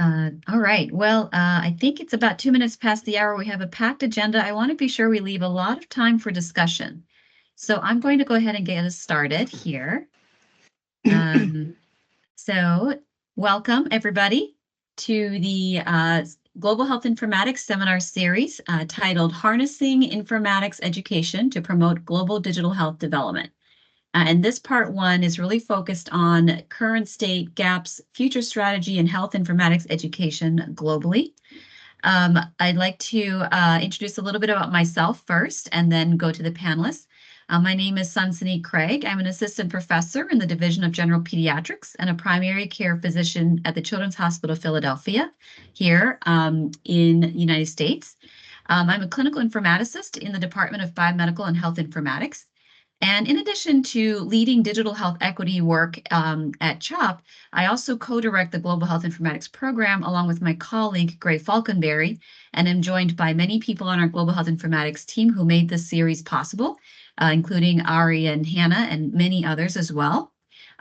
All right. Well, I think it's about 2 minutes past the hour. We have a packed agenda. I want to be sure we leave a lot of time for discussion. So I'm going to go ahead and get us started here. So welcome everybody to the Global Health Informatics Seminar Series titled Harnessing Informatics Education to Promote Global Digital Health Development. And this part one is really focused on current state gaps, future strategy, and health informatics education globally. I'd like to introduce a little bit about myself first and then go to the panelists. My name is Sunsini Craig. I'm an assistant professor in the Division of General Pediatrics and a primary care physician at the Children's Hospital of Philadelphia here in the United States. I'm a clinical informaticist in the Department of Biomedical and Health Informatics. And in addition to leading digital health equity work at CHOP, I also co-direct the Global Health Informatics program along with my colleague, Gray Falconberry, and am joined by many people on our Global Health Informatics team who made this series possible, including Ari and Hannah and many others as well.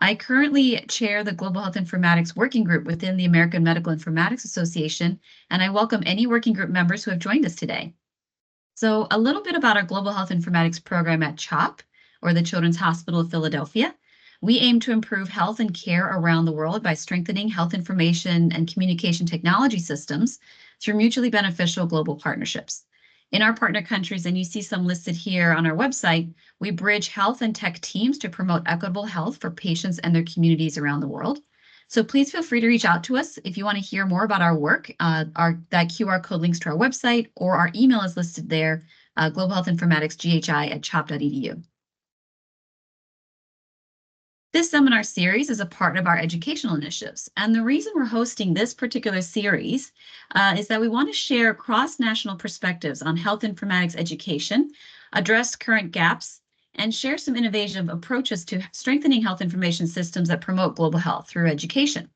I currently chair the Global Health Informatics Working Group within the American Medical Informatics Association, and I welcome any working group members who have joined us today. So a little bit about our Global Health Informatics program at CHOP, or the Children's Hospital of Philadelphia. We aim to improve health and care around the world by strengthening health information and communication technology systems through mutually beneficial global partnerships. In our partner countries, and you see some listed here on our website, we bridge health and tech teams to promote equitable health for patients and their communities around the world. So please feel free to reach out to us if you want to hear more about our work. That QR code links to our website, or our email is listed there, Global Health Informatics GHI@chop.edu. This seminar series is a part of our educational initiatives, and the reason we're hosting this particular series is that we want to share cross-national perspectives on health informatics education, address current gaps, and share some innovative approaches to strengthening health information systems that promote global health through education.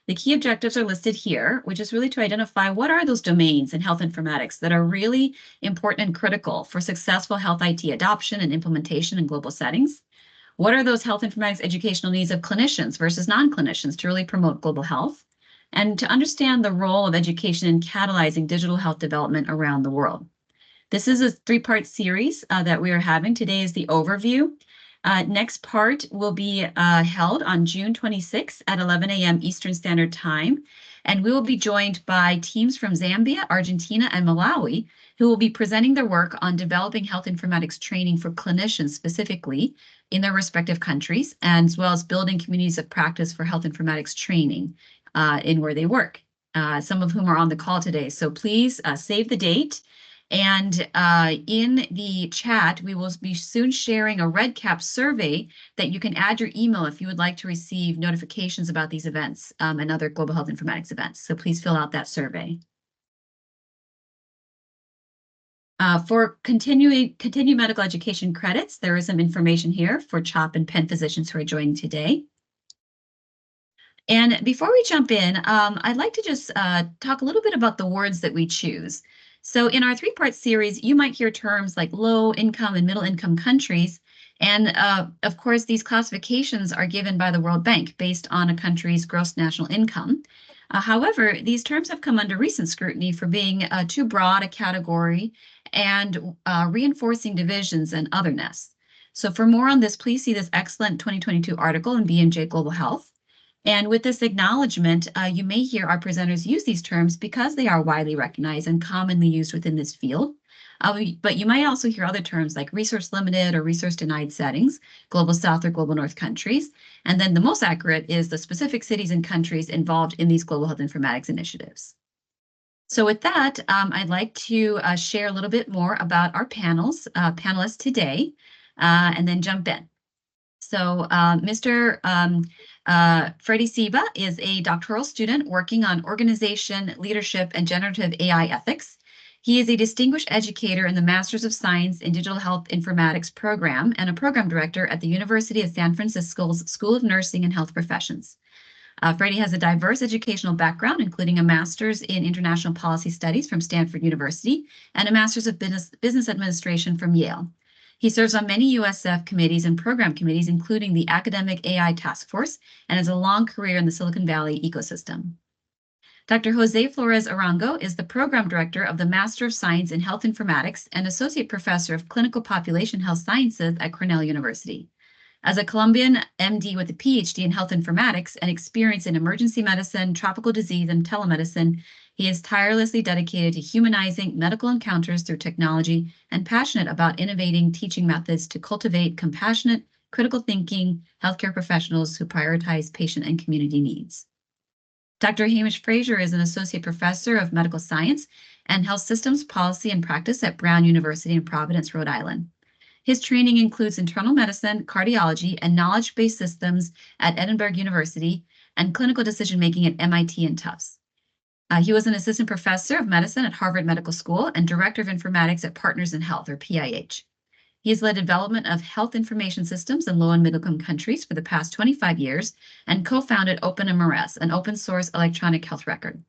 The key objectives are listed here, which is really to identify what are those domains in health informatics that are really important and critical for successful health IT adoption and implementation in global settings. What are those health informatics educational needs of clinicians versus non-clinicians to really promote global health? And to understand the role of education in catalyzing digital health development around the world. This is a three-part series that we are having. Today is the overview. Next part will be held on June 26th at 11 a.m. Eastern Standard Time. And we will be joined by teams from Zambia, Argentina, and Malawi, who will be presenting their work on developing health informatics training for clinicians specifically in their respective countries, as well as building communities of practice for health informatics training in where they work, some of whom are on the call today. So please save the date. And in the chat, we will be soon sharing a REDCap survey that you can add your email if you would like to receive notifications about these events and other global health informatics events. So please fill out that survey. For continued medical education credits, there is some information here for CHOP and Penn physicians who are joining today. And before we jump in, I'd like to just talk a little bit about the words that we choose. So in our three-part series, you might hear terms like low income and middle income countries. And of course, these classifications are given by the World Bank based on a country's gross national income. However, these terms have come under recent scrutiny for being too broad a category and reinforcing divisions and otherness. So for more on this, please see this excellent 2022 article in BMJ Global Health. And with this acknowledgement, you may hear our presenters use these terms because they are widely recognized and commonly used within this field. But you might also hear other terms like resource limited or resource denied settings, global south or global north countries. And then the most accurate is the specific cities and countries involved in these global health informatics initiatives. So with that, I'd like to share a little bit more about our panelists today, and then jump in. So Mr. Freddie Siba is a doctoral student working on organization, leadership, and generative AI ethics. He is a distinguished educator in the Masters of Science in Digital Health Informatics program and a program director at the University of San Francisco's School of Nursing and Health Professions. Freddie has a diverse educational background, including a master's in international policy studies from Stanford University and a master's of business administration from Yale. He serves on many USF committees and program committees, including the Academic AI Task Force, and has a long career in the Silicon Valley ecosystem. Dr. Jose Flores Arango is the Program Director of the Master of Science in Health Informatics and Associate Professor of Clinical Population Health Sciences at Cornell University. As a Colombian MD with a PhD in Health Informatics and experience in emergency medicine, tropical disease, and telemedicine, he is tirelessly dedicated to humanizing medical encounters through technology and passionate about innovating teaching methods to cultivate compassionate, critical thinking healthcare professionals who prioritize patient and community needs. Dr. Hamish Fraser is an Associate Professor of Medical Science and Health Systems Policy and Practice at Brown University in Providence, Rhode Island. His training includes internal medicine, cardiology, and knowledge-based systems at Edinburgh University and clinical decision-making at MIT and Tufts. He was an Assistant Professor of Medicine at Harvard Medical School and Director of Informatics at Partners in Health, or PIH. He has led development of health information systems in low and middle-income countries for the past 25 years and co-founded OpenMRS, an open-source electronic health record.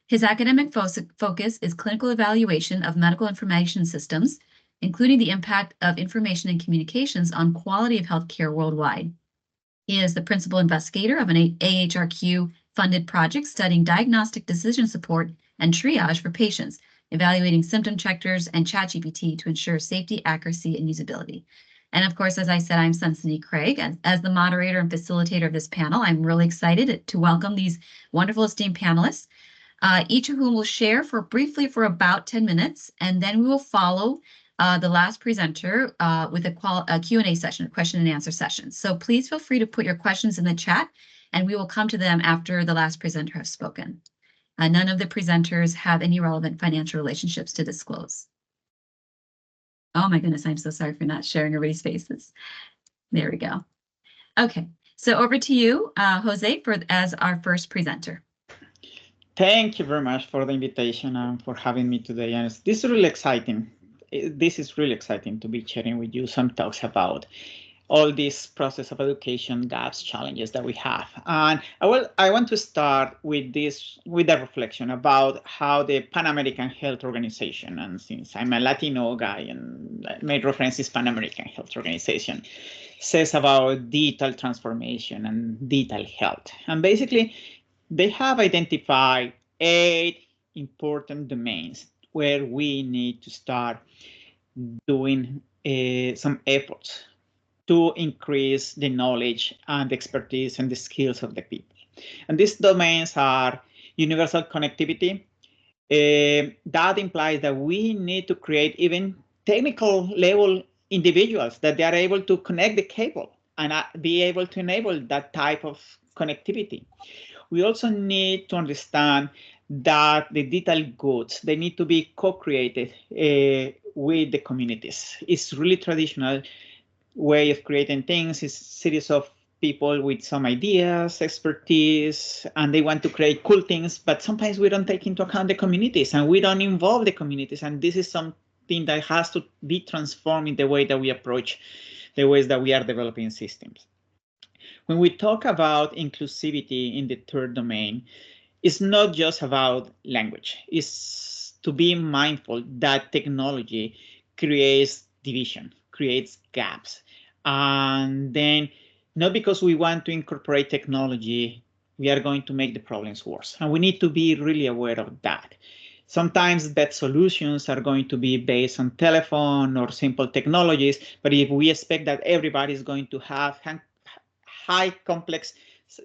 His academic focus is clinical evaluation of medical information systems, including the impact of information and communications on quality of healthcare worldwide. He is the principal investigator of an AHRQ-funded project studying diagnostic decision support and triage for patients, evaluating symptom checkers and ChatGPT to ensure safety, accuracy, and usability. And of course, as I said, I'm Sunsini Craig. As the moderator and facilitator of this panel, I'm really excited to welcome these wonderful esteemed panelists, each of whom will share briefly for about 10 minutes, and then we will follow the last presenter with a Q&A session, a question and answer session. So please feel free to put your questions in the chat, and we will come to them after the last presenter has spoken. None of the presenters have any relevant financial relationships to disclose. Oh my goodness, I'm so sorry for not sharing everybody's faces. There we go. Okay, so over to you, Jose, as our first presenter. Thank you very much for the invitation and for having me today. And this is really exciting. This is really exciting to be sharing with you some talks about all this process of education gaps, challenges that we have. And I want to start with a reflection about how the Pan American Health Organization, and since I'm a Latino guy and my reference is Pan American Health Organization, says about digital transformation and digital health. And basically, they have identified 8 important domains where we need to start doing some efforts to increase the knowledge and expertise and the skills of the people. And these domains are universal connectivity. That implies that we need to create even technical level individuals that they are able to connect the cable and be able to enable that type of connectivity. We also need to understand that the digital goods, they need to be co-created with the communities. It's really traditional way of creating things is series of people with some ideas, expertise, and they want to create cool things, but sometimes we don't take into account the communities and we don't involve the communities. And this is something that has to be transformed in the way that we approach the ways that we are developing systems. When we talk about inclusivity in the third domain, it's not just about language. It's to be mindful that technology creates division, creates gaps. And then not because we want to incorporate technology, we are going to make the problems worse. And we need to be really aware of that. Sometimes that solutions are going to be based on telephone or simple technologies, but if we expect that everybody is going to have high complex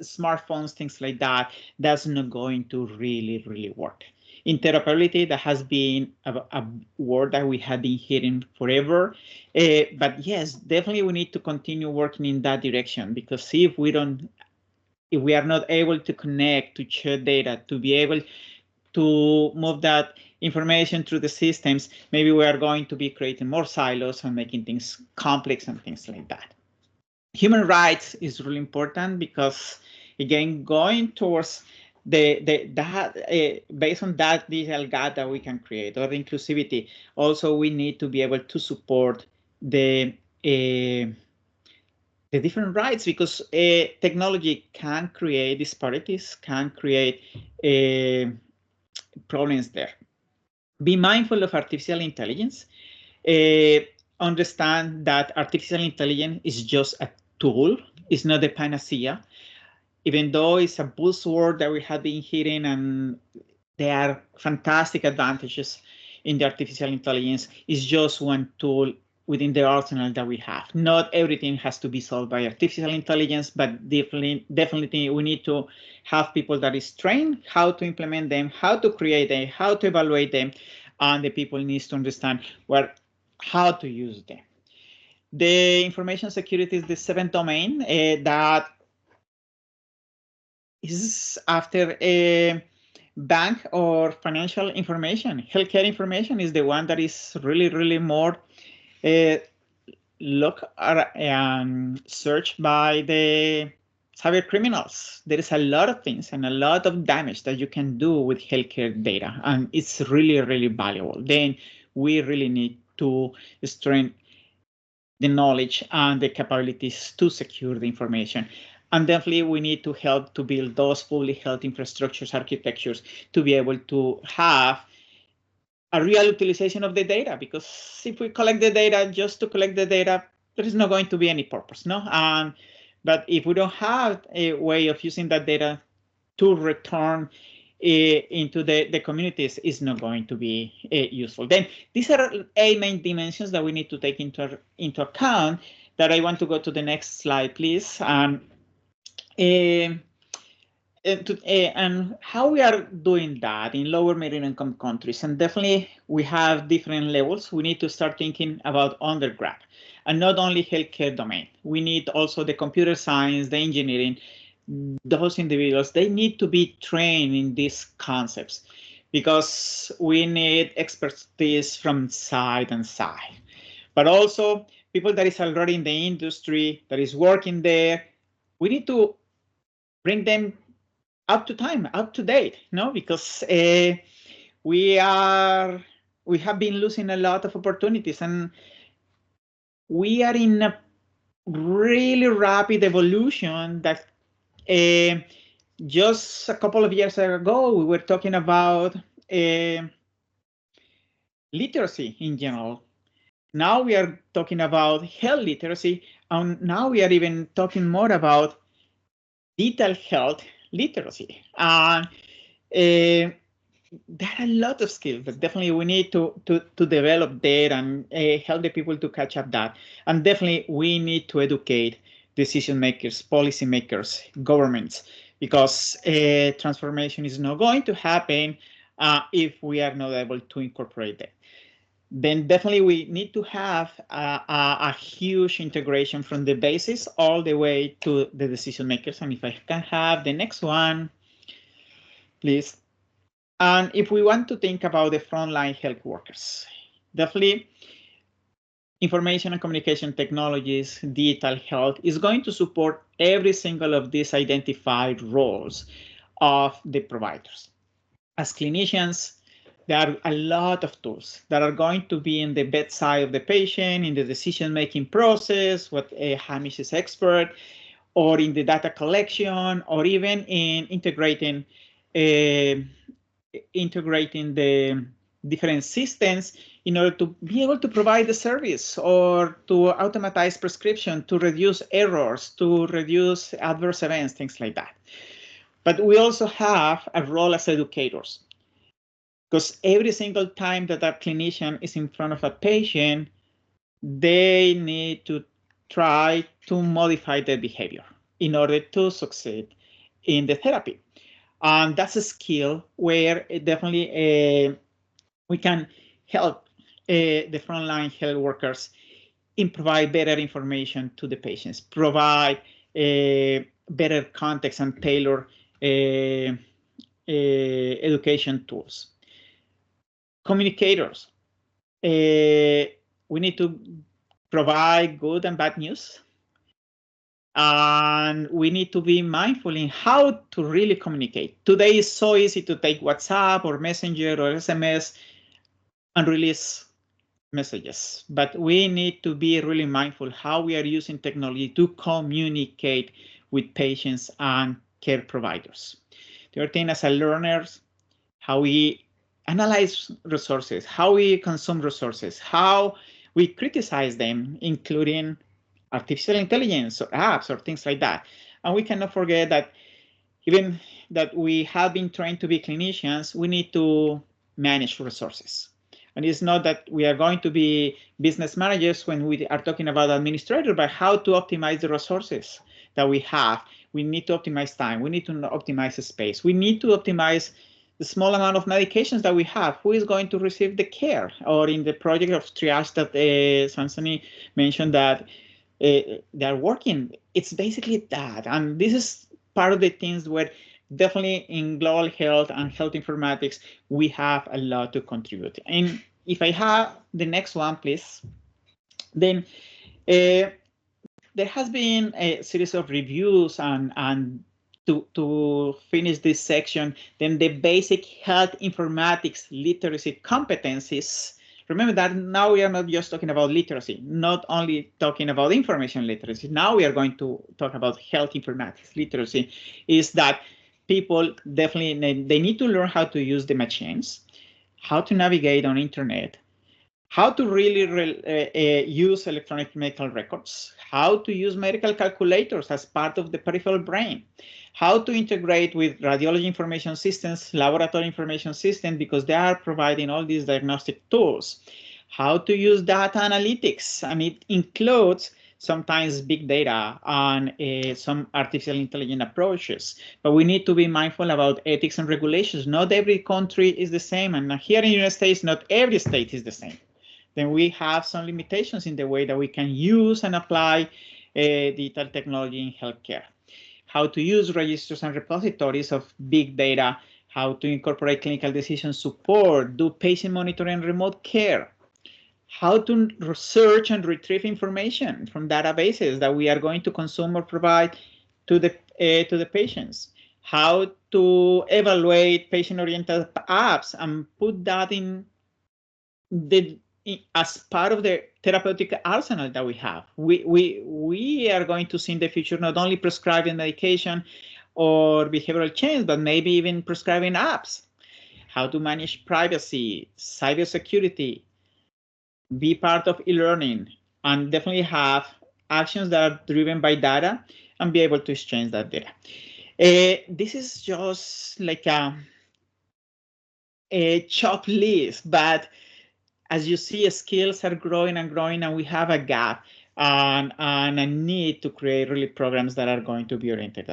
smartphones, things like that, that's not going to really work. Interoperability, that has been a word that we have been hearing forever. But yes, definitely we need to continue working in that direction, because if we are not able to connect, to share data, to be able to move that information through the systems, maybe we are going to be creating more silos and making things complex and things like that. Human rights is really important because, again, going towards based on that digital gap that we can create, or the inclusivity, also we need to be able to support the different rights, because technology can create disparities, can create problems there. Be mindful of artificial intelligence. Understand that artificial intelligence is just a tool, it's not the panacea. even though it's a buzzword that we have been hearing, and there are fantastic advantages in the artificial intelligence, is just one tool within the arsenal that we have. Not everything has to be solved by artificial intelligence, but definitely we need to have people that is trained how to implement them, how to create them, how to evaluate them, and the people needs to understand how to use them. The information security is the seventh domain that is after a bank or financial information. Healthcare information is the one that is really more looked and searched by the cyber criminals. There is a lot of things and a lot of damage that you can do with healthcare data, and it's really valuable. Then we really need to strengthen the knowledge and the capabilities to secure the information. And definitely we need to help to build those public health infrastructures, architectures, to be able to have a real utilization of the data, because if we collect the data just to collect the data, there is not going to be any purpose, no? But if we don't have a way of using that data to return into the communities, is not going to be useful. Then these are 8 main dimensions that we need to take into account. That I want to go to the next slide, please. And how we are doing that in lower middle income countries. And definitely we have different levels. We need to start thinking about undergrad, and not only healthcare domain. We need also the computer science, the engineering. Those individuals, they need to be trained in these concepts, because we need expertise from side and side. But also people that is already in the industry, that is working there, we need to bring them up to time, up to date, no? Because we have been losing a lot of opportunities, and we are in a really rapid evolution that just a couple of years ago, we were talking about literacy in general. Now we are talking about health literacy, and now we are even talking more about digital health literacy. And there are a lot of skills that definitely we need to develop there, and help the people to catch up that. And definitely we need to educate decision makers, policy makers, governments, because transformation is not going to happen if we are not able to incorporate that. Then definitely we need to have a huge integration from the basis all the way to the decision makers. And if I can have the next one, please. And if we want to think about the frontline health workers, definitely information and communication technologies, digital health is going to support every single of these identified roles of the providers. As clinicians, there are a lot of tools that are going to be in the bedside of the patient, in the decision-making process, what Hamish is expert, or in the data collection, or even in integrating the different systems in order to be able to provide the service, or to automatize prescription, to reduce errors, to reduce adverse events, things like that. But we also have a role as educators, because every single time that a clinician is in front of a patient, they need to try to modify their behavior in order to succeed in the therapy. And that's a skill where definitely we can help the frontline health workers in provide better information to the patients, provide better context and tailor education tools. Communicators, we need to provide good and bad news. And we need to be mindful in how to really communicate. Today is so easy to take WhatsApp or Messenger or SMS and release messages, but we need to be really mindful how we are using technology to communicate with patients and care providers. The other thing, as a learners, how we analyze resources, how we consume resources, how we criticize them, including artificial intelligence or apps or things like that. And we cannot forget that Even that we have been trained to be clinicians, we need to manage resources. And it's not that we are going to be business managers when we are talking about administrator, but how to optimize the resources that we have. We need to optimize time. We need to optimize space. We need to optimize the small amount of medications that we have. Who is going to receive the care? Or in the project of triage that Sansani mentioned that they're working, it's basically that. And this is part of the things where definitely in global health and health informatics, we have a lot to contribute. And if I have the next one, please, then there has been a series of reviews and to finish this section, then the basic health informatics literacy competencies. Remember that now we are not just talking about literacy, not only talking about information literacy. Now we are going to talk about health informatics literacy. Is that people definitely they need to learn how to use the machines, how to navigate on internet, how to really use electronic medical records, how to use medical calculators as part of the peripheral brain, how to integrate with radiology information systems, laboratory information systems, because they are providing all these diagnostic tools, how to use data analytics, and it includes sometimes big data and some artificial intelligence approaches. But we need to be mindful about ethics and regulations. Not every country is the same, and here in the United States, not every state is the same. Then we have some limitations in the way that we can use and apply digital technology in healthcare. How to use registers and repositories of big data, how to incorporate clinical decision support, do patient monitoring and remote care, how to research and retrieve information from databases that we are going to consume or provide to the patients, how to evaluate patient-oriented apps and put that in the as part of the therapeutic arsenal that we have. We are going to see in the future not only prescribing medication or behavioral change, but maybe even prescribing apps. How to manage privacy, cybersecurity, be part of e-learning, and definitely have actions that are driven by data and be able to exchange that data. This is just like a chop list, but as you see, skills are growing and growing, and we have a gap and a need to create really programs that are going to be oriented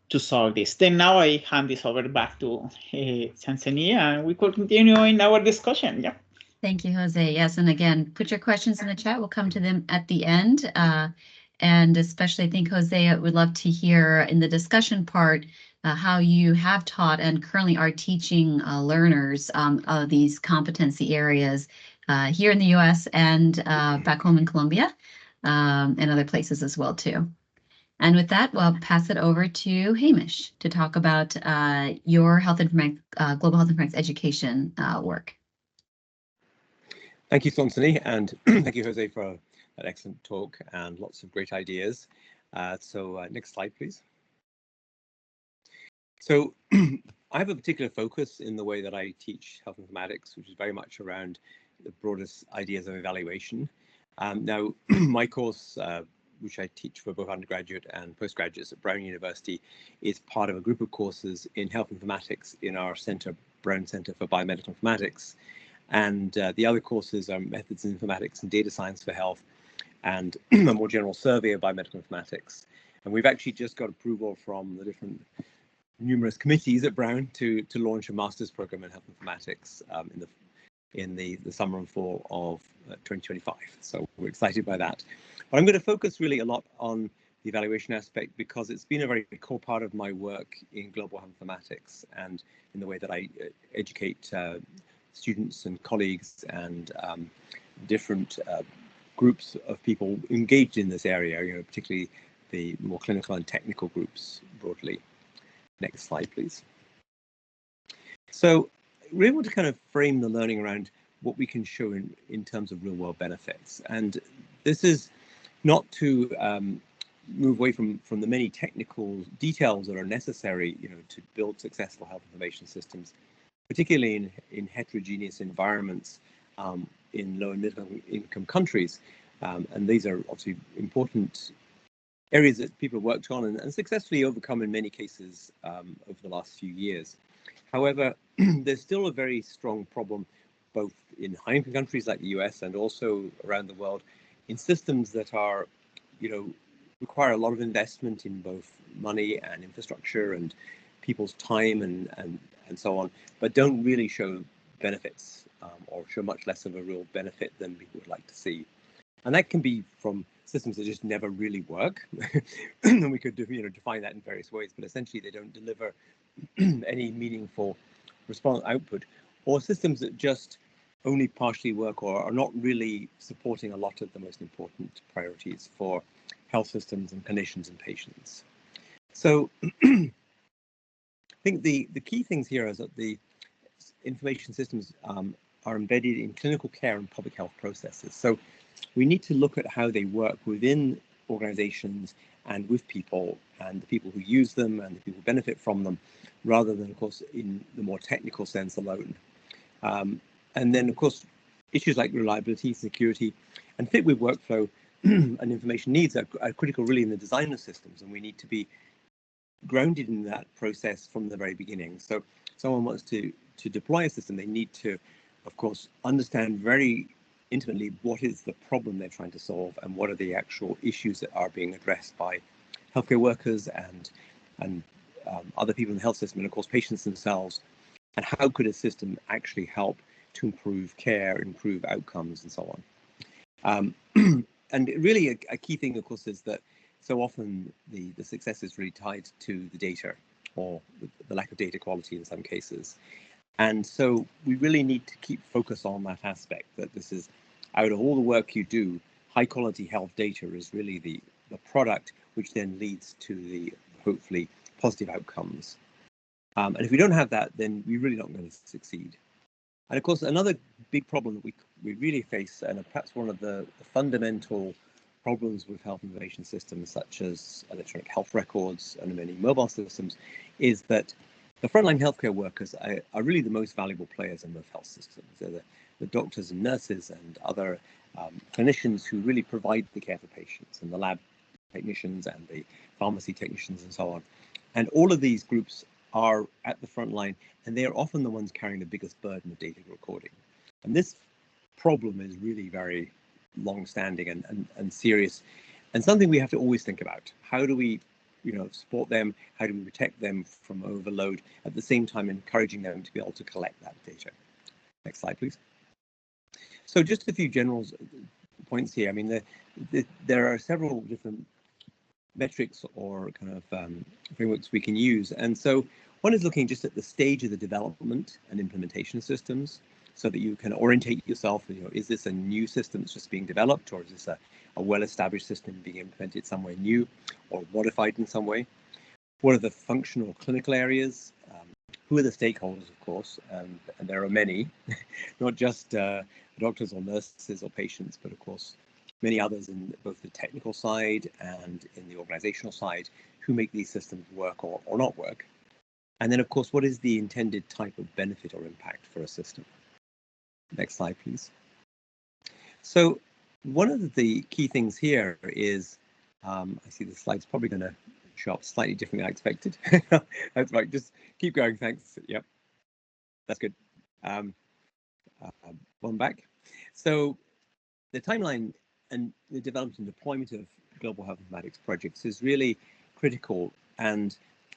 to solve this. Then now I hand this over back to Sansania, and we could continue in our discussion. Yeah. Thank you, Jose. Yes, and again, put your questions in the chat. We'll come to them at the end. And especially, I think, Jose, I would love to hear in the discussion part how you have taught and currently are teaching learners these competency areas here in the U.S. and back home in Colombia and other places as well, too. And with that, we'll pass it over to Hamish to talk about your health informatics, global health informatics education work. Thank you, Sansani, and thank you, Jose, for that excellent talk and lots of great ideas. Next slide, please. So I have a particular focus in the way that I teach health informatics, which is very much around the broadest ideas of evaluation. Now, my course, which I teach for both undergraduate and postgraduates at Brown University, is part of a group of courses in health informatics in our center, Brown Center for Biomedical Informatics. And the other courses are methods in informatics and data science for health, and a more general survey of biomedical informatics. And we've actually just got approval from the different numerous committees at Brown to launch a master's program in health informatics in the summer and fall of 2025. So we're excited by that. But I'm going to focus really a lot on the evaluation aspect because it's been a very core part of my work in global health informatics and in the way that I educate students and colleagues and different groups of people engaged in this area, particularly the more clinical and technical groups broadly. Next slide, please. So we really want to kind of frame the learning around what we can show in terms of real world benefits. And this is not to move away from the many technical details that are necessary, to build successful health information systems, particularly in heterogeneous environments in low and middle income countries. And these are obviously important areas that people have worked on and successfully overcome in many cases over the last few years. However, there's still a very strong problem, both in high-income countries like the US and also around the world, in systems that are, require a lot of investment in both money and infrastructure and people's time and so on, but don't really show benefits or show much less of a real benefit than people would like to see. And that can be from systems that just never really work. And we could define that in various ways, but essentially they don't deliver any meaningful response output, or systems that just only partially work or are not really supporting a lot of the most important priorities for health systems and clinicians and patients. So I think the key things here is that the information systems are embedded in clinical care and public health processes. So we need to look at how they work within organizations and with people and the people who use them and the people who benefit from them, rather than, of course, in the more technical sense alone. And then, of course, issues like reliability, security, and fit with workflow and information needs are critical really in the design of systems, and we need to be grounded in that process from the very beginning. So if someone wants to deploy a system, they need to, of course, understand very intimately what is the problem they're trying to solve and what are the actual issues that are being addressed by healthcare workers and other people in the health system, and of course patients themselves, and how could a system actually help to improve care, improve outcomes, and so on. And really a key thing, of course, is that so often the success is really tied to the data, or the lack of data quality in some cases. And so we really need to keep focus on that aspect, that this is, out of all the work you do, high quality health data is really the product which then leads to the hopefully positive outcomes. And if we don't have that, then we're really not going to succeed. And of course, another big problem that we really face, and perhaps one of the fundamental problems with health information systems such as electronic health records and many mobile systems, is that the frontline healthcare workers are really the most valuable players in most health systems. They're the doctors and nurses and other clinicians who really provide the care for patients, and the lab technicians and the pharmacy technicians and so on. And all of these groups are at the front line, and they are often the ones carrying the biggest burden of data recording. And this problem is really very long-standing and serious, and something we have to always think about. How do we support them? How do we protect them from overload, at the same time encouraging them to be able to collect that data? Next slide, please. So just a few general points here. I mean, there are several different metrics or kind of frameworks we can use. And so one is looking just at the stage of the development and implementation of systems, so that you can orientate yourself, is this a new system that's just being developed, or is this a well-established system being implemented somewhere new or modified in some way? What are the functional clinical areas? Who are the stakeholders, of course? And there are many, not just doctors or nurses or patients, but of course, many others in both the technical side and in the organizational side who make these systems work or not work. And then, of course, what is the intended type of benefit or impact for a system? Next slide, please. So one of the key things here is, I see the slide's probably going to show up slightly differently than I expected. That's right, just keep going, thanks. Yep, that's good. One back. So the timeline and the development and deployment of global health informatics projects is really critical, and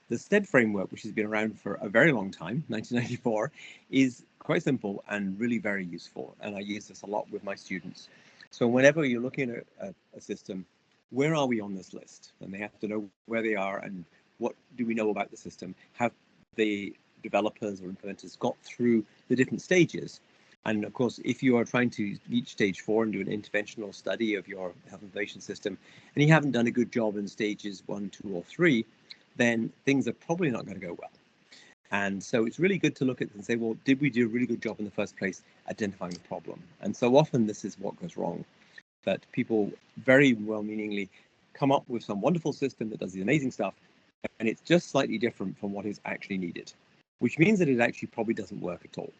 the STED framework, which has been around for a very long time, 1994, is quite simple and really very useful, and I use this a lot with my students. So whenever you're looking at a system, where are we on this list? And they have to know where they are and what do we know about the system. Have the developers or implementers got through the different stages? And of course, if you are trying to reach stage 4 and do an interventional study of your health information system, and you haven't done a good job in stages 1, 2, or 3, then things are probably not going to go well. And so it's really good to look at and say, well, did we do a really good job in the first place identifying the problem? And so often this is what goes wrong, that people very well-meaningly come up with some wonderful system that does the amazing stuff, and it's just slightly different from what is actually needed, which means that it actually probably doesn't work at all,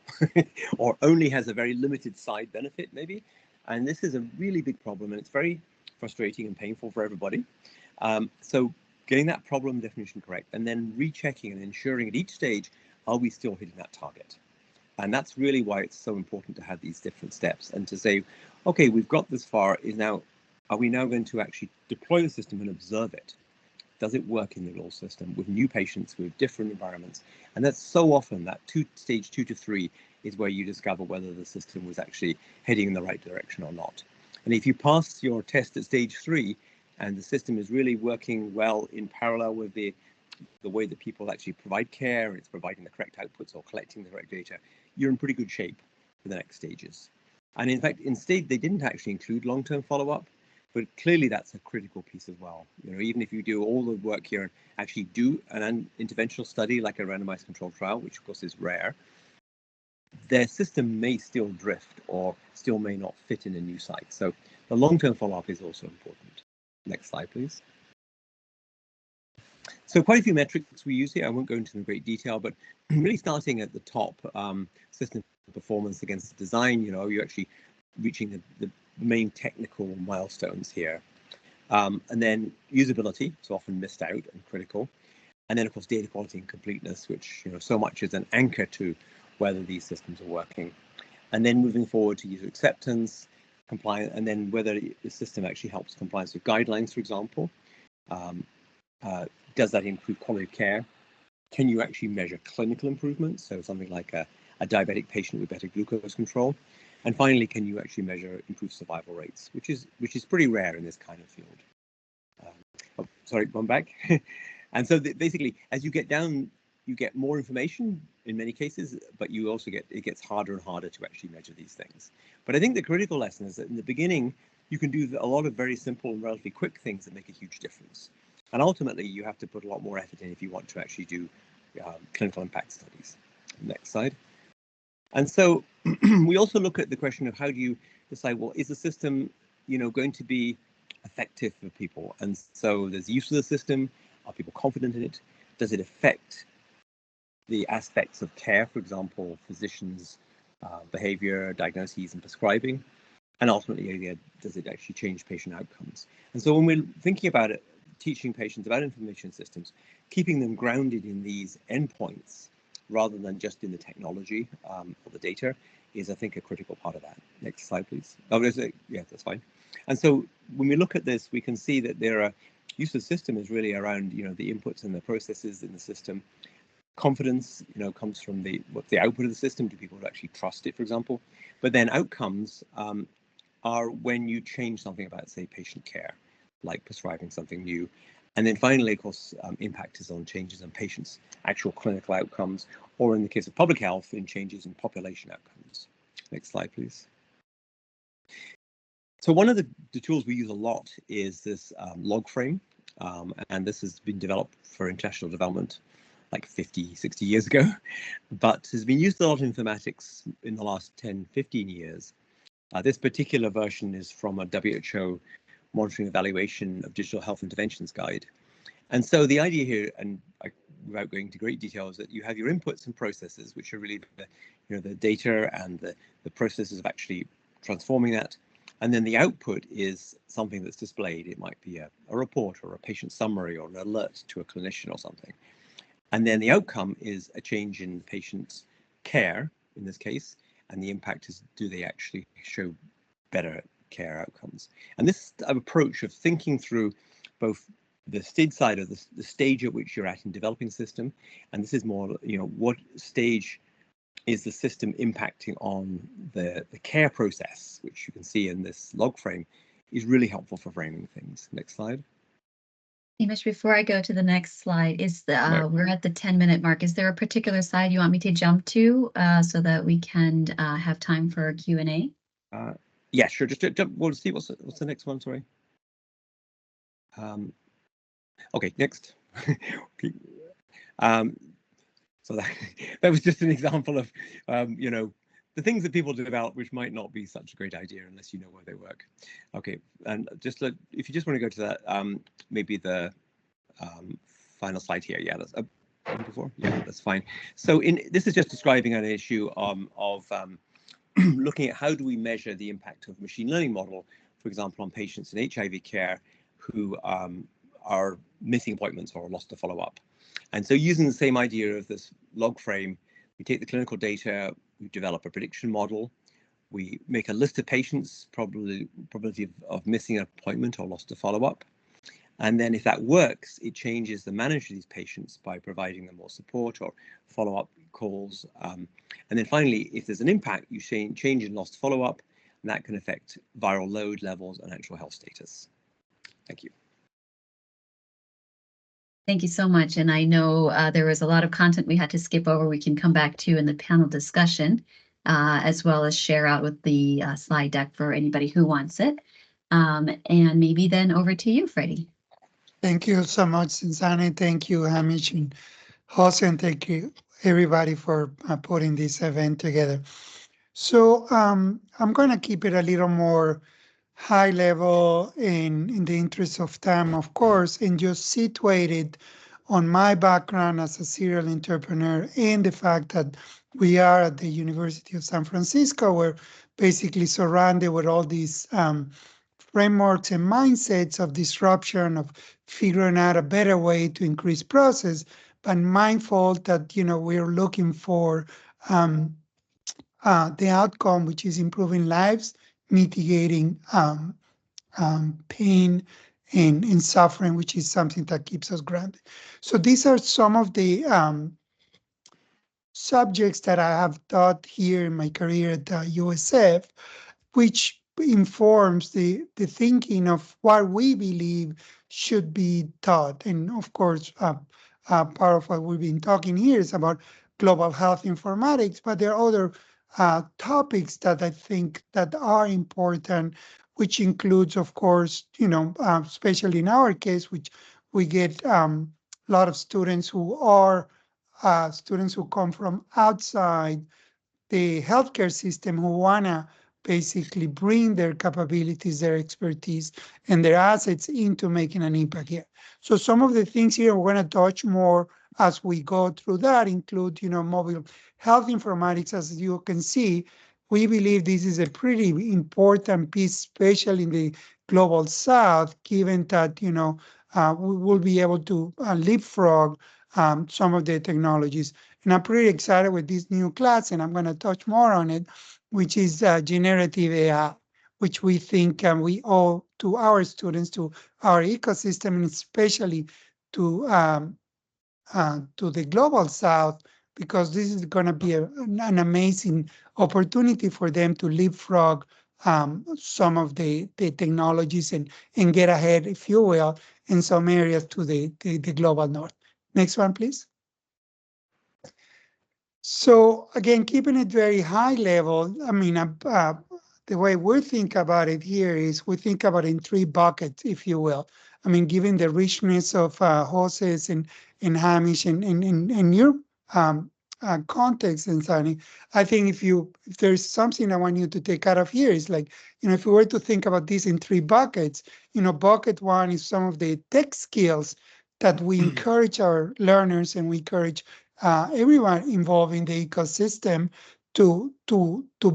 or only has a very limited side benefit maybe. And this is a really big problem, and it's very frustrating and painful for everybody. So getting that problem definition correct and then rechecking and ensuring at each stage, are we still hitting that target? And that's really why it's so important to have these different steps and to say, okay, we've got this far, are we now going to actually deploy the system and observe it? Does it work in the real system with new patients with different environments? And that's so often that stage 2 to 3 is where you discover whether the system was actually heading in the right direction or not. And if you pass your test at stage 3 and the system is really working well in parallel with the way that people actually provide care, and it's providing the correct outputs or collecting the correct data, you're in pretty good shape for the next stages. And in fact, instead, they didn't actually include long-term follow-up, but clearly that's a critical piece as well. Even if you do all the work here and actually do an interventional study like a randomized controlled trial, which of course is rare, their system may still drift or still may not fit in a new site. So the long-term follow-up is also important. Next slide, please. So quite a few metrics we use here. I won't go into them in great detail, but really starting at the top, system performance against the design, you're actually reaching the main technical milestones here. And then usability, so often missed out and critical. And then, of course, data quality and completeness, which so much is an anchor to whether these systems are working. And then moving forward to user acceptance, compliance, and then whether the system actually helps compliance with guidelines, for example. Does that improve quality of care? Can you actually measure clinical improvements? So something like a diabetic patient with better glucose control. And finally, can you actually measure improved survival rates, which is pretty rare in this kind of field. Sorry, one back. And so basically, as you get down, you get more information in many cases, but you also it gets harder and harder to actually measure these things. But I think the critical lesson is that in the beginning, you can do a lot of very simple and relatively quick things that make a huge difference. And ultimately, you have to put a lot more effort in if you want to actually do clinical impact studies. Next slide. And so we also look at the question of how do you decide, well, is the system, going to be effective for people? And so there's use of the system. Are people confident in it? Does it affect the aspects of care, for example, physicians' behavior, diagnoses, and prescribing? And ultimately, does it actually change patient outcomes? And so when we're thinking about it, teaching patients about information systems, keeping them grounded in these endpoints rather than just in the technology or the data is, I think, a critical part of that. Next slide, please. Oh, yeah, that's fine. And so when we look at this, we can see that use of the system is really around, the inputs and the processes in the system. Confidence, comes from what's the output of the system. Do people actually trust it, for example? But then outcomes are when you change something about, say, patient care, like prescribing something new. And then finally, of course, impact is on changes in patients' actual clinical outcomes, or in the case of public health, in changes in population outcomes. Next slide, please. So one of the tools we use a lot is this log frame, and this has been developed for international development like 50, 60 years ago, but has been used a lot in informatics in the last 10, 15 years. This particular version is from a WHO monitoring evaluation of digital health interventions guide. And so the idea here, and without going into great detail, is that you have your inputs and processes, which are really the data and the processes of actually transforming that. And then the output is something that's displayed. It might be a report or a patient summary or an alert to a clinician or something. And then the outcome is a change in the patient's care, in this case, and the impact is, do they actually show better care outcomes? And this approach of thinking through both the STID side of the stage at which you're at in developing the system, and this is more, what stage is the system impacting on the care process, which you can see in this log frame, is really helpful for framing things. Next slide. Hamish, before I go to the next slide, we're at the 10-minute mark. Is there a particular slide you want me to jump to so that we can have time for Q&A? Yeah, sure. Just jump. We'll see what's the next one. Sorry. Okay, next. Okay. So that was just an example of the things that people develop, which might not be such a great idea unless you know where they work. Okay, and if you just want to go to that, maybe the final slide here. Yeah, that's before. Yeah, that's fine. So this is just describing an issue of looking at how do we measure the impact of machine learning model, for example, on patients in HIV care who are missing appointments or lost to follow up. And so using the same idea of this log frame, we take the clinical data, we develop a prediction model, we make a list of patients, probability of missing an appointment or lost to follow up. And then if that works, it changes the management of these patients by providing them more support or follow-up calls. And then finally, if there's an impact, you change in lost follow-up, and that can affect viral load levels and actual health status. Thank you. Thank you so much. And I know there was a lot of content we had to skip over. We can come back to in the panel discussion, as well as share out with the slide deck for anybody who wants it. And maybe then over to you, Freddie. Thank you so much, Susanna. Thank you, Hamish and Jose, and thank you everybody for putting this event together. So I'm going to keep it a little more high level in the interest of time, of course, and just situated on my background as a serial entrepreneur and the fact that we are at the University of San Francisco. We're basically surrounded with all these frameworks and mindsets of disruption, of figuring out a better way to increase process, but mindful that, you know, we're looking for the outcome, which is improving lives, mitigating pain and suffering, which is something that keeps us grounded. So these are some of the subjects that I have taught here in my career at USF, which informs the thinking of what we believe should be taught. And of course, part of what we've been talking here is about global health informatics, but there are other topics that I think that are important, which includes, of course, you know, especially in our case, which we get a lot of students who are students who come from outside the healthcare system who wanna basically bring their capabilities, their expertise, and their assets into making an impact here. So some of the things here we're gonna touch more as we go through that include, you know, mobile health informatics. As you can see, we believe this is a pretty important piece, especially in the global South, given that, you know, we will be able to leapfrog some of the technologies. And I'm pretty excited with this new class, and I'm going to touch more on it, which is generative AI, which we think we owe to our students, to our ecosystem, and especially to the global South, because this is going to be an amazing opportunity for them to leapfrog some of the technologies and get ahead, if you will, in some areas to the global North. Next one, please. So again, keeping it very high level, I mean, the way we think about it here is we think about it in three buckets, if you will. I mean, given the richness of Jose's and Hamish and your context and Sunny, I think if there's something I want you to take out of here is like, you know, if we were to think about this in three buckets, you know, bucket one is some of the tech skills that we encourage our learners and we encourage everyone involved in the ecosystem to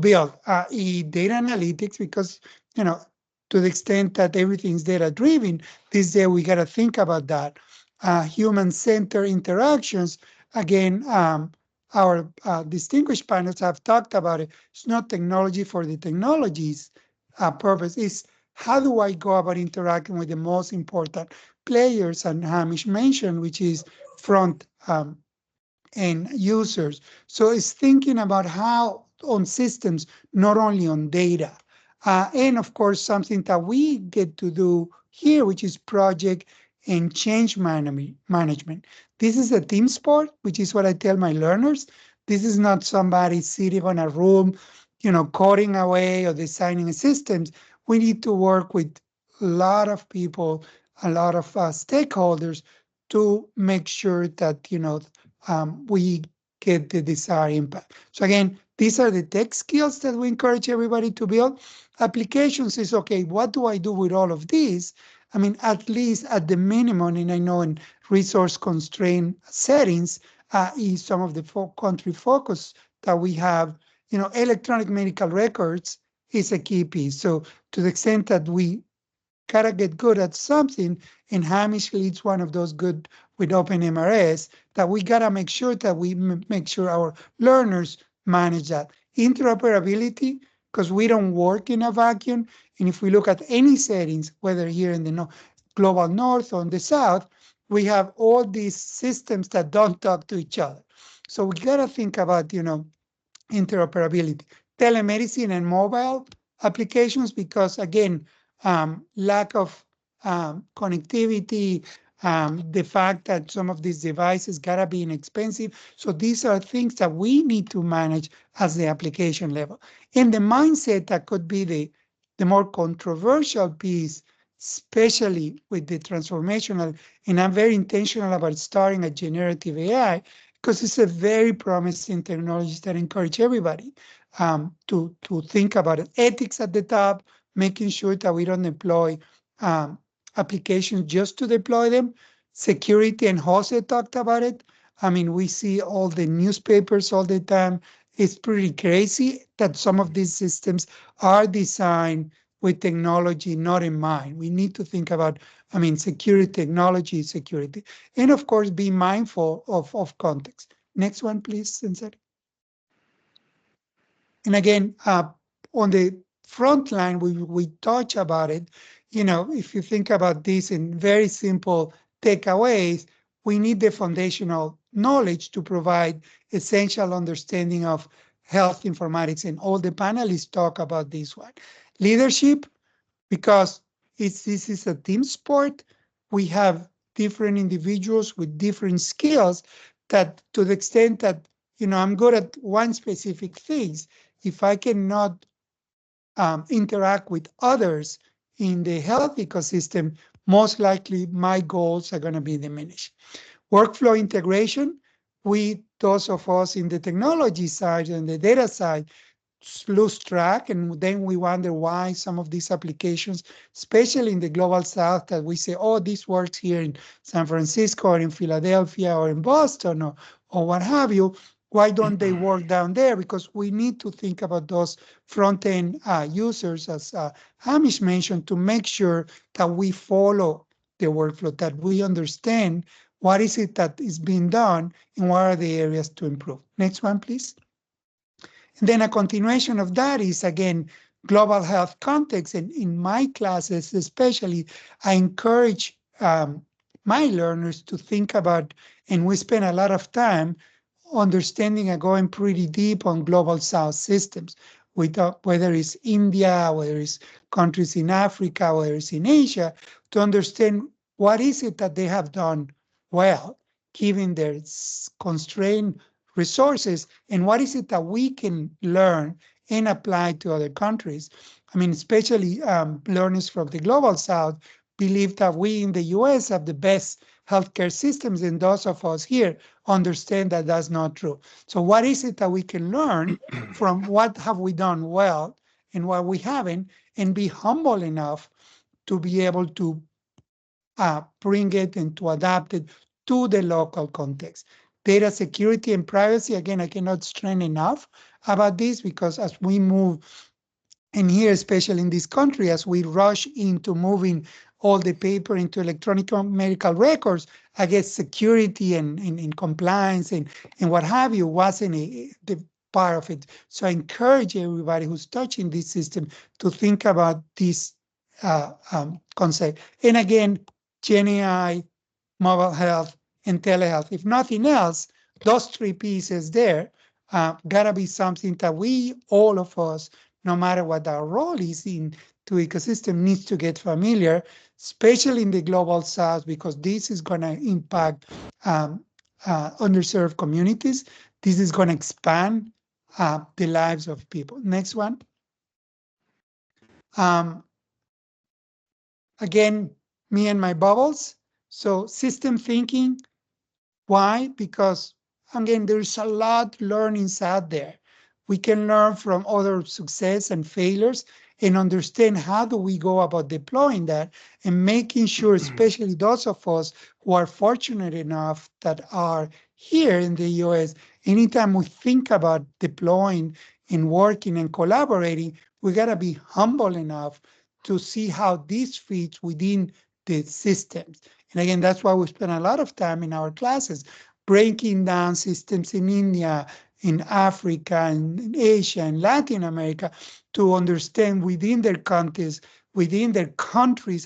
build data analytics, because, you know, to the extent that everything's data driven, this day we got to think about that. Human-centered interactions, again, our distinguished panelists have talked about it. It's not technology for the technology's purpose. It's how do I go about interacting with the most important players, and Hamish mentioned, which is front and users. So it's thinking about how on systems, not only on data. And of course, something that we get to do here, which is project and change management. This is a team sport, which is what I tell my learners. This is not somebody sitting on a room, you know, coding away or designing systems. We need to work with a lot of people, a lot of stakeholders to make sure that, you know, we get the desired impact. So again, these are the tech skills that we encourage everybody to build. Applications is, okay, what do I do with all of these? I mean, at least at the minimum, and I know in resource constrained settings, is some of the country focus that we have, you know, electronic medical records is a key piece. So to the extent that we gotta get good at something, and Hamish leads one of those good with OpenMRS, that we gotta make sure that we make sure our learners manage that. Interoperability, because we don't work in a vacuum. And if we look at any settings, whether here in the global north or in the south, we have all these systems that don't talk to each other. So we gotta think about, interoperability, telemedicine and mobile applications, because again, lack of connectivity, the fact that some of these devices gotta be inexpensive. So these are things that we need to manage as the application level. And the mindset that could be the more controversial piece, especially with the transformational, and I'm very intentional about starting a generative AI, because it's a very promising technology that encourage everybody to think about it. Ethics at the top, making sure that we don't deploy applications just to deploy them. Security, and Jose talked about it. I mean, we see all the newspapers all the time. It's pretty crazy that some of these systems are designed with technology not in mind. We need to think about, security, technology, security, and of course, be mindful of context. Next one, please, Sensei. And again, on the front line, we touch about it. If you think about this in very simple takeaways, we need the foundational knowledge to provide essential understanding of health informatics, and all the panelists talk about this one. Leadership, because this is a team sport. We have different individuals with different skills, that to the extent that, I'm good at one specific things, if I cannot interact with others in the health ecosystem, most likely my goals are going to be diminished. Workflow integration, those of us in the technology side and the data side, lose track, and then we wonder why some of these applications, especially in the global south, that we say, oh, this works here in San Francisco or in Philadelphia or in Boston or what have you, why don't they work down there? Because we need to think about those front-end users, as Hamish mentioned, to make sure that we follow the workflow, that we understand what is it that is being done and what are the areas to improve. Next one, please. And then a continuation of that is, again, global health context. And in my classes, especially, I encourage my learners to think about, and we spend a lot of time understanding and going pretty deep on global south systems, whether it's India, whether it's countries in Africa, whether it's in Asia, to understand what is it that they have done well, given their constrained resources, and what is it that we can learn and apply to other countries. Especially learners from the global south believe that we in the US have the best healthcare systems, and those of us here understand that that's not true. So what is it that we can learn from what have we done well and what we haven't, and be humble enough to be able to bring it and to adapt it to the local context. Data security and privacy, again, I cannot stress enough about this, because as we move, and here, especially in this country, as we rush into moving all the paper into electronic medical records, I guess security and compliance and what have you wasn't the part of it. So I encourage everybody who's touching this system to think about this concept. And again, Gen AI, mobile health, and telehealth. If nothing else, those three pieces there gotta be something that we, all of us, no matter what our role is in the ecosystem, needs to get familiar, especially in the global south, because this is gonna impact underserved communities. This is gonna expand the lives of people. Next one. Again, me and my bubbles. So system thinking, why? Because again, there's a lot learnings out there. We can learn from other success and failures and understand how do we go about deploying that, and making sure, especially those of us who are fortunate enough that are here in the US, anytime we think about deploying and working and collaborating, we gotta be humble enough to see how this fits within the systems. And again, that's why we spend a lot of time in our classes breaking down systems in India, in Africa, and in Asia, and Latin America, to understand within their countries,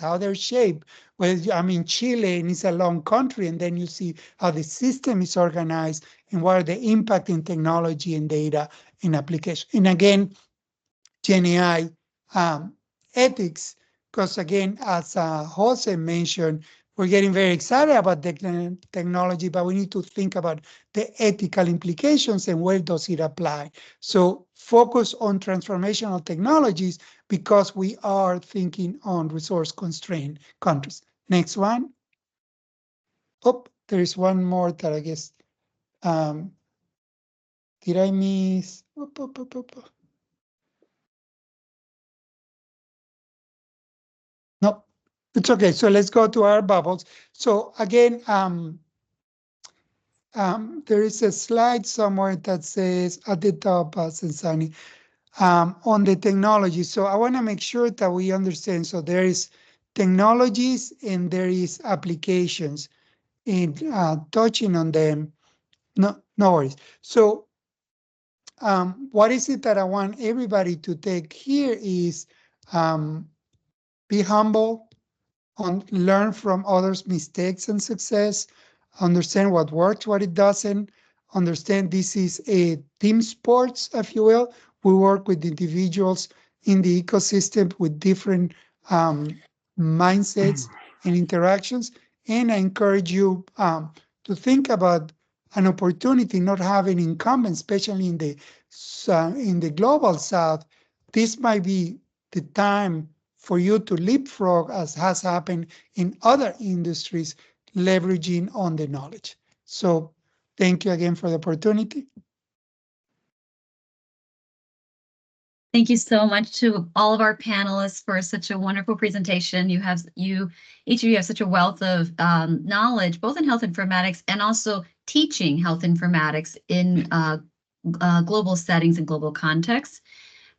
how they're shaped. Well, I mean, Chile, and it's a long country, and then you see how the system is organized and what are the impact in technology and data in application. And again, GenAI ethics, because again, as Jose mentioned, we're getting very excited about the technology, but we need to think about the ethical implications and where does it apply. So focus on transformational technologies because we are thinking on resource-constrained countries. Next one. Oh, there is one more that I guess, did I miss? No, it's okay. So let's go to our bubbles. So again, there is a slide somewhere that says at the top, Sensani, on the technology. So I want to make sure that we understand. So there is technologies and there is applications. In touching on them, no worries. So what is it that I want everybody to take here is be humble, learn from others' mistakes and success, understand what works, what it doesn't, understand this is a team sports, if you will. We work with individuals in the ecosystem with different mindsets and interactions. And I encourage you to think about an opportunity, not having incumbents, especially in the global South. This might be the time for you to leapfrog, as has happened in other industries, leveraging on the knowledge. So thank you again for the opportunity. Thank you so much to all of our panelists for such a wonderful presentation. Each of you have such a wealth of knowledge, both in health informatics and also teaching health informatics in global settings and global contexts.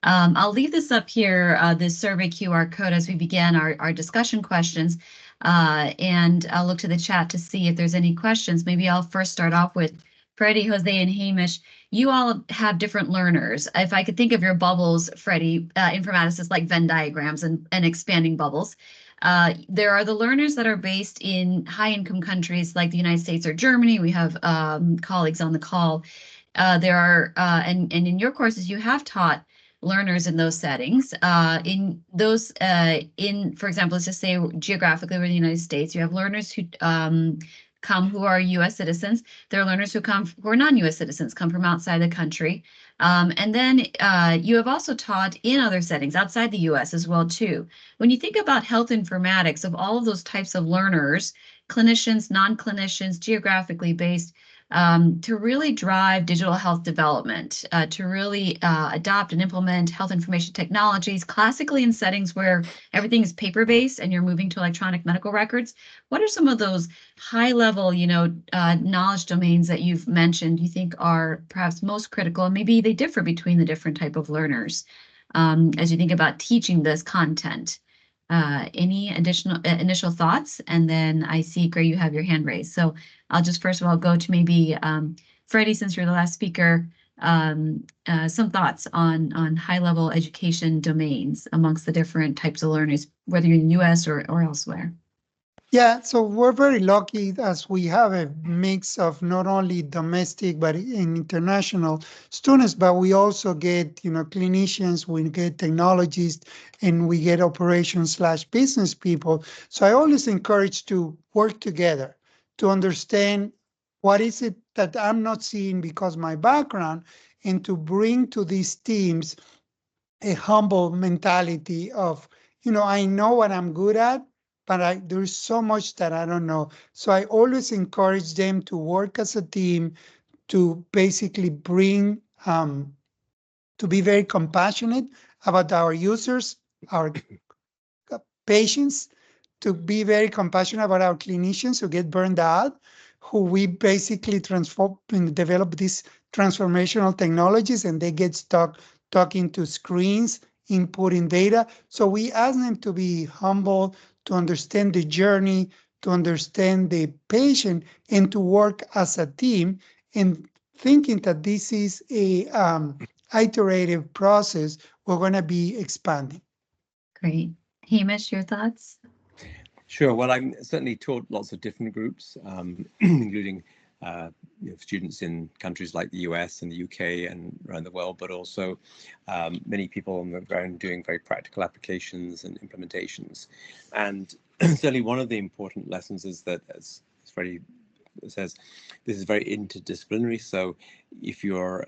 I'll leave this up here, this survey QR code, as we begin our discussion questions, and I'll look to the chat to see if there's any questions. Maybe I'll first start off with Freddie, Jose, and Hamish. You all have different learners. If I could think of your bubbles, Freddie, informatics is like Venn diagrams and expanding bubbles. There are the learners that are based in high-income countries like the United States or Germany. We have colleagues on the call. There are, and in your courses, you have taught learners in those settings. In those, for example, let's just say geographically we're in the United States, you have learners who come who are U.S. citizens. There are learners who are non-U.S. citizens, come from outside the country. And then you have also taught in other settings outside the U.S. as well, too. When you think about health informatics, of all of those types of learners, clinicians, non-clinicians, geographically based, to really drive digital health development, to really adopt and implement health information technologies, classically in settings where everything is paper-based and you're moving to electronic medical records. What are some of those high-level, knowledge domains that you've mentioned you think are perhaps most critical, and maybe they differ between the different type of learners as you think about teaching this content? Any additional initial thoughts? And then I see, Gray, you have your hand raised. So I'll just first of all go to maybe Freddie, since you're the last speaker, some thoughts on high-level education domains amongst the different types of learners, whether you're in the US or elsewhere. Yeah, so we're very lucky as we have a mix of not only domestic but international students, but we also get, clinicians, we get technologists, and we get operations/business people. So I always encourage to work together to understand what is it that I'm not seeing because my background, and to bring to these teams a humble mentality of, I know what I'm good at, but there's so much that I don't know. So I always encourage them to work as a team, to basically bring, to be very compassionate about our users, our patients, to be very compassionate about our clinicians who get burned out, who we basically transform and develop these transformational technologies, and they get stuck talking to screens inputting data. So we ask them to be humble, to understand the journey, to understand the patient, and to work as a team, and thinking that this is a iterative process, we're going to be expanding. Great. Hamish, your thoughts? Sure. Well, I've certainly taught lots of different groups, including students in countries like the US and the UK and around the world, but also many people on the ground doing very practical applications and implementations. And certainly one of the important lessons is that, as Freddie says, this is very interdisciplinary. So if you're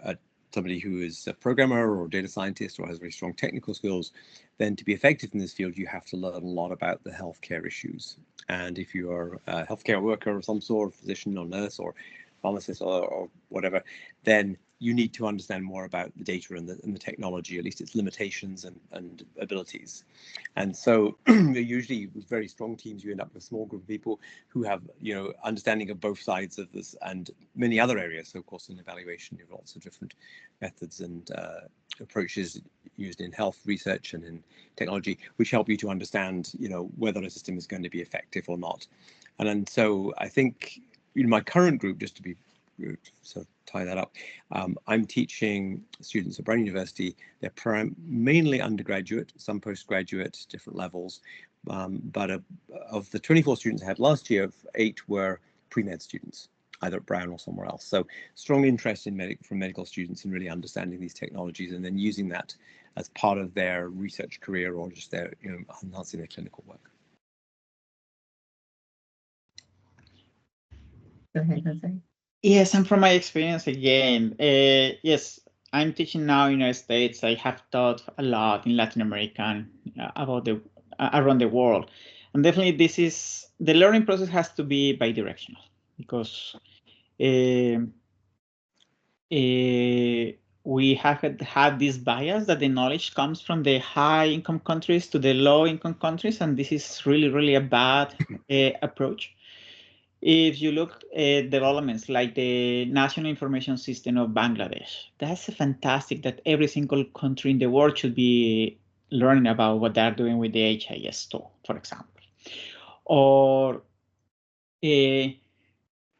somebody who is a programmer or data scientist or has very strong technical skills, then to be effective in this field, you have to learn a lot about the healthcare issues. And if you are a healthcare worker of some sort, physician or nurse or pharmacist or whatever, then you need to understand more about the data and the technology, at least its limitations and abilities. And so usually with very strong teams, you end up with a small group of people who have, understanding of both sides of this and many other areas. So of course, in evaluation, you have lots of different methods and approaches used in health research and in technology, which help you to understand, whether a system is going to be effective or not. And so I think in my current group, just to be sort of tie that up, I'm teaching students at Brown University. They're mainly undergraduate, some postgraduate, different levels. But of the 24 students I had last year, 8 were pre-med students, either at Brown or somewhere else. So strong interest in from medical students in really understanding these technologies and then using that as part of their research career or just their, enhancing their clinical work. Go ahead, Jose. Yes, and from my experience again, yes, I'm teaching now in the United States. I have taught a lot in Latin America and about around the world. And definitely the learning process has to be bidirectional because we have had this bias that the knowledge comes from the high income countries to the low income countries. And this is really, really a bad approach. If you look at developments like the National Information System of Bangladesh, that's fantastic that every single country in the world should be learning about what they're doing with the HIS tool, for example. Or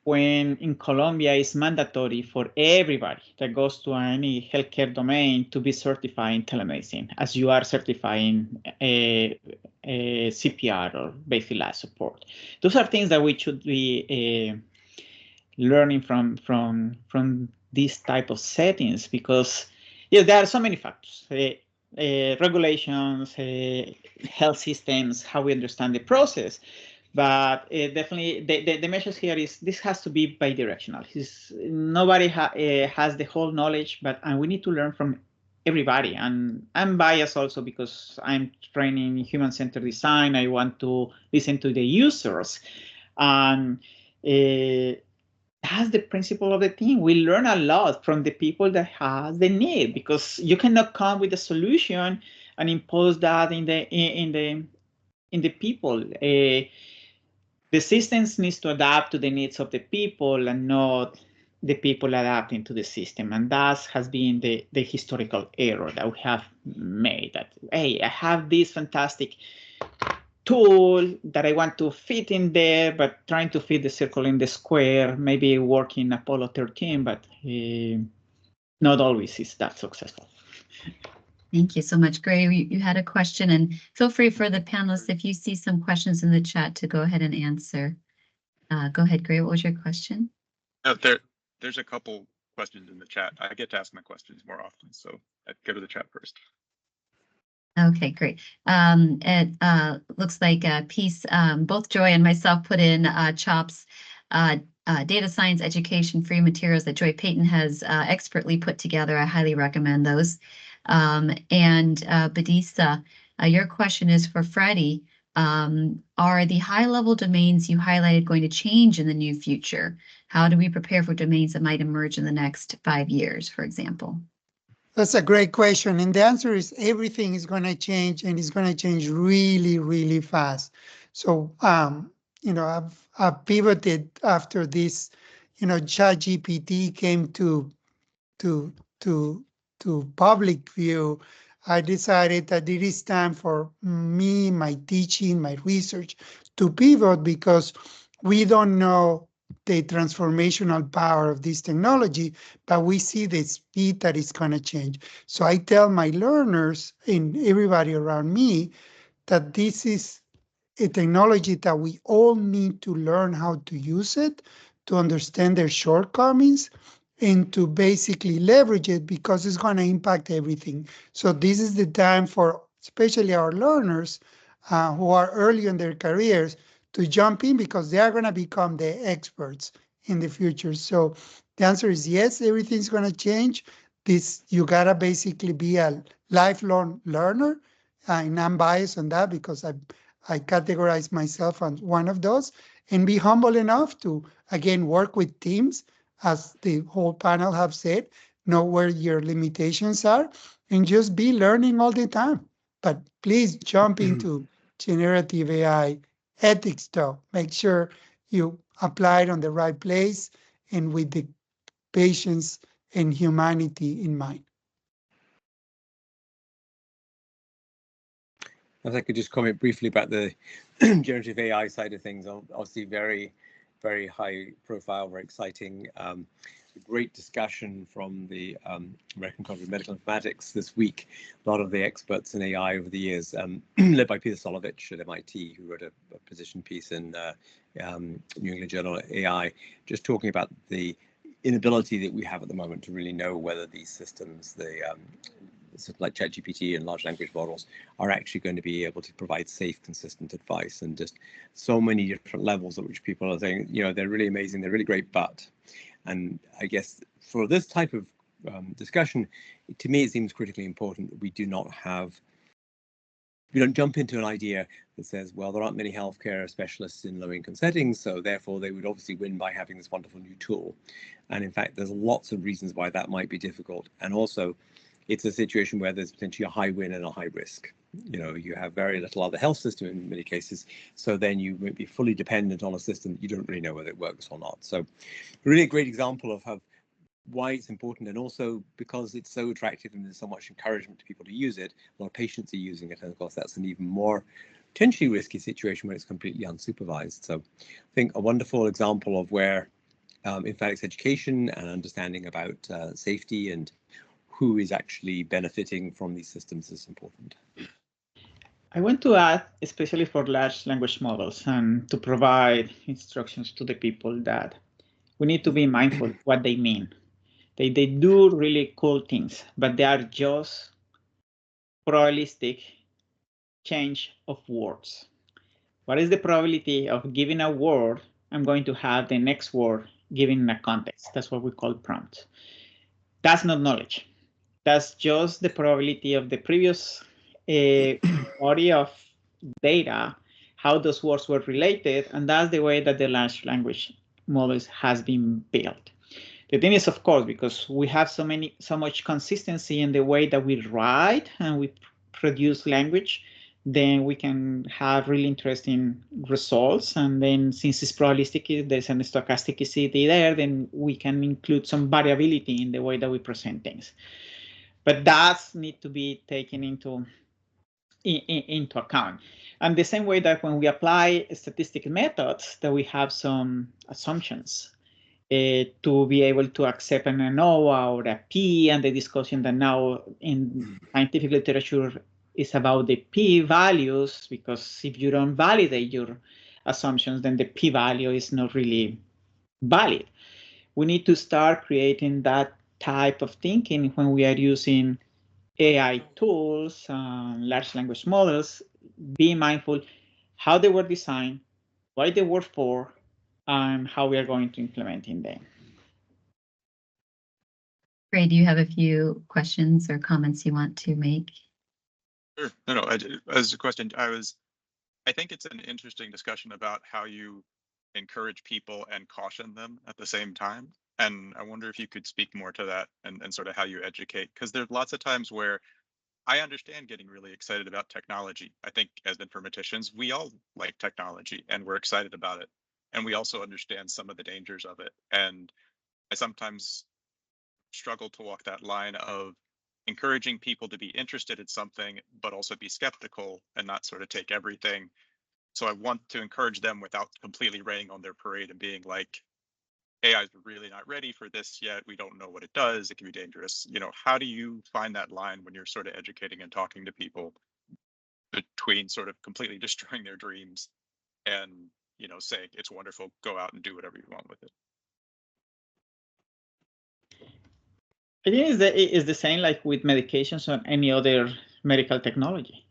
when in Colombia it's mandatory for everybody that goes to any healthcare domain to be certified in telemedicine, as you are certifying a CPR or basic life support. Those are things that we should be learning from these type of settings, because there are so many factors, regulations, health systems, how we understand the process. But definitely the message here is this has to be bidirectional. Nobody has the whole knowledge, and we need to learn from everybody. And I'm biased also because I'm training human-centered design. I want to listen to the users. And that's the principle of the team. We learn a lot from the people that has the need, because you cannot come with a solution and impose that in the people. The systems needs to adapt to the needs of the people and not the people adapting to the system. And that has been the historical error that we have made, that, hey, I have this fantastic tool that I want to fit in there, but trying to fit the circle in the square, maybe working Apollo 13, but not always is that successful. Thank you so much, Gray. You had a question, and feel free for the panelists, if you see some questions in the chat, to go ahead and answer. Go ahead, Gray. What was your question? There's a couple questions in the chat. I get to ask my questions more often, so I'd go to the chat first. Okay, great. It looks like Peace, both Joy and myself put in CHOP's data science education free materials that Joy Payton has expertly put together. I highly recommend those. And Badisa, your question is for Freddie. Are the high-level domains you highlighted going to change in the near future? How do we prepare for domains that might emerge in the next 5 years, for example? That's a great question. And the answer is everything is going to change, and it's going to change really, really fast. So, I've pivoted after this, ChatGPT came to public view. I decided that it is time for me, my teaching, my research to pivot because we don't know the transformational power of this technology, but we see the speed that it's going to change. So I tell my learners and everybody around me that this is a technology that we all need to learn how to use it, to understand their shortcomings, and to basically leverage it because it's going to impact everything. So this is the time for especially our learners who are early in their careers to jump in because they are going to become the experts in the future. So the answer is yes, everything's going to change. This you gotta basically be a lifelong learner, and I'm biased on that because I categorize myself as one of those, and be humble enough to, again, work with teams, as the whole panel have said, know where your limitations are, and just be learning all the time. But please jump into generative AI ethics, though. Make sure you apply it on the right place and with the patience and humanity in mind. If I could just comment briefly about the generative AI side of things, obviously very, very high profile, very exciting. Great discussion from the American College of Medical Informatics this week. A lot of the experts in AI over the years, led by Peter Solovich at MIT, who wrote a position piece in New England Journal of AI, just talking about the inability that we have at the moment to really know whether these systems, like ChatGPT and large language models, are actually going to be able to provide safe, consistent advice, and just so many different levels at which people are saying, they're really amazing, they're really great, but. And I guess for this type of discussion, to me, it seems critically important that we don't jump into an idea that says, well, there aren't many healthcare specialists in low-income settings, so therefore they would obviously win by having this wonderful new tool. And in fact, there's lots of reasons why that might be difficult. And also, it's a situation where there's potentially a high win and a high risk. You have very little other health system in many cases, so then you might be fully dependent on a system that you don't really know whether it works or not. So really a great example of why it's important, and also because it's so attractive and there's so much encouragement to people to use it, a lot of patients are using it, and of course that's an even more potentially risky situation when it's completely unsupervised. So I think a wonderful example of where informatics education and understanding about safety and who is actually benefiting from these systems is important. I want to add, especially for large language models, and to provide instructions to the people that we need to be mindful of what they mean. They do really cool things, but they are just probabilistic change of words. What is the probability of giving a word, I'm going to have the next word given in a context? That's what we call prompt. That's not knowledge. That's just the probability of the previous body of data, how those words were related, and that's the way that the large language models has been built. The thing is, of course, because we have so much consistency in the way that we write and we produce language, then we can have really interesting results. And then since it's probabilistic, there's an stochasticity there, then we can include some variability in the way that we present things. But that need to be taken into account. And the same way that when we apply statistical methods, that we have some assumptions to be able to accept an ANOVA or a P, and the discussion that now in scientific literature is about the P values, because if you don't validate your assumptions, then the P value is not really valid. We need to start creating that type of thinking when we are using AI tools, large language models. Be mindful how they were designed, why they were for, and how we are going to implement in them. Ray, do you have a few questions or comments you want to make? Sure. No. As a question, I think it's an interesting discussion about how you encourage people and caution them at the same time. And I wonder if you could speak more to that and sort of how you educate, because there's lots of times where I understand getting really excited about technology. I think as informaticians, we all like technology and we're excited about it. And we also understand some of the dangers of it. And I sometimes struggle to walk that line of encouraging people to be interested in something, but also be skeptical and not sort of take everything. So I want to encourage them without completely raining on their parade and being like, AI is really not ready for this yet. We don't know what it does. It can be dangerous. You know, how do you find that line when you're sort of educating and talking to people between sort of completely destroying their dreams and, you know, saying it's wonderful, go out and do whatever you want with it? I think it's the same like with medications or any other medical technology.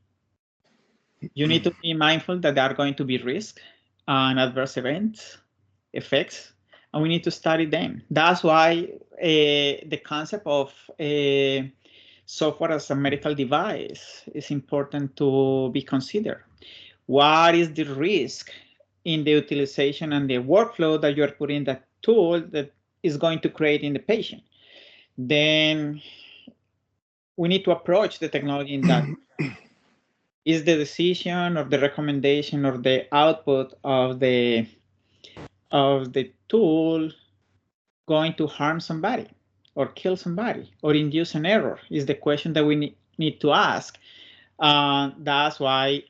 You need to be mindful that there are going to be risks and adverse effects, and we need to study them. That's why the concept of software as a medical device is important to be considered. What is the risk in the utilization and the workflow that you're putting that tool that is going to create in the patient? Then we need to approach the technology in that. Is the decision or the recommendation or the output of the tool going to harm somebody or kill somebody or induce an error? Is the question that we need to ask. That's why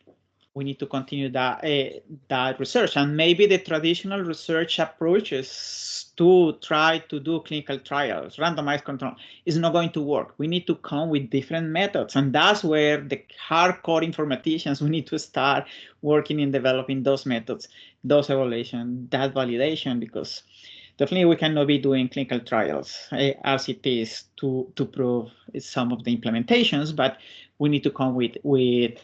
we need to continue that research, and maybe the traditional research approaches to try to do clinical trials, randomized control, is not going to work. We need to come with different methods, and that's where the hardcore informaticians, we need to start working in developing those methods, those evaluation, that validation, because definitely we cannot be doing clinical trials, RCTs to prove some of the implementations, but we need to come with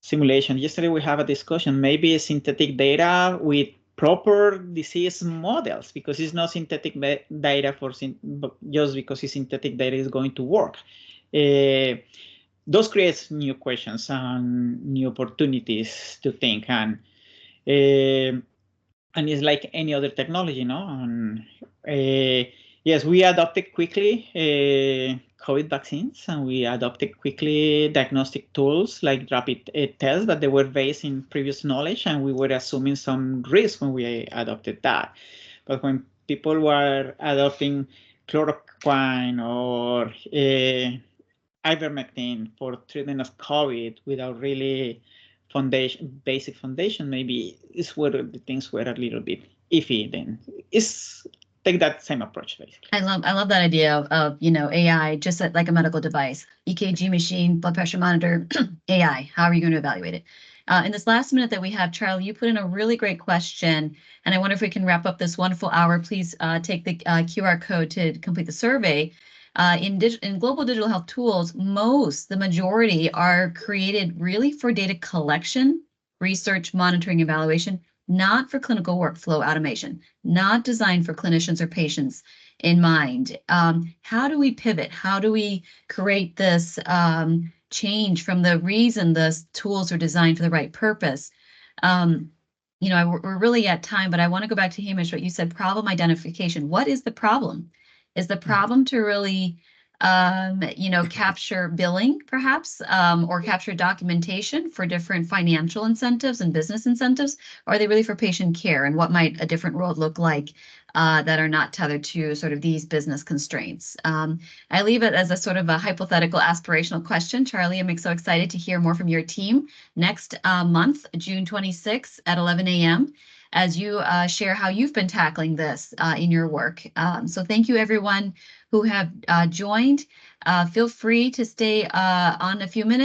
simulation. Yesterday we have a discussion, maybe synthetic data with proper disease models, because it's not synthetic data for just because it's synthetic data is going to work. Those creates new questions and new opportunities to think, and it's like any other technology, no? And yes, we adopted quickly COVID vaccines, and we adopted quickly diagnostic tools like rapid tests, but they were based in previous knowledge, and we were assuming some risk when we adopted that. But when people were adopting chloroquine or ivermectin for treatment of COVID without really basic foundation, maybe is where the things were a little bit iffy. Then take that same approach, basically. I love that idea of AI just like a medical device, EKG machine, blood pressure monitor, AI. How are you going to evaluate it? In this last minute that we have, Charlie, you put in a really great question, and I wonder if we can wrap up this wonderful hour. Please take the QR code to complete the survey. In global digital health tools, the majority are created really for data collection, research, monitoring, evaluation, not for clinical workflow automation, not designed for clinicians or patients in mind. How do we pivot? How do we create this change from the reason the tools are designed for the right purpose? We're really at time, but I want to go back to Hamish, what you said, problem identification. What is the problem? Is the problem to really, capture billing, perhaps, or capture documentation for different financial incentives and business incentives? Or are they really for patient care? And what might a different world look like that are not tethered to sort of these business constraints? I leave it as a sort of a hypothetical, aspirational question. Charlie, I'm so excited to hear more from your team next month, June 26th at 11 a.m. as you share how you've been tackling this in your work. So thank you, everyone who have joined. Feel free to stay on a few minutes.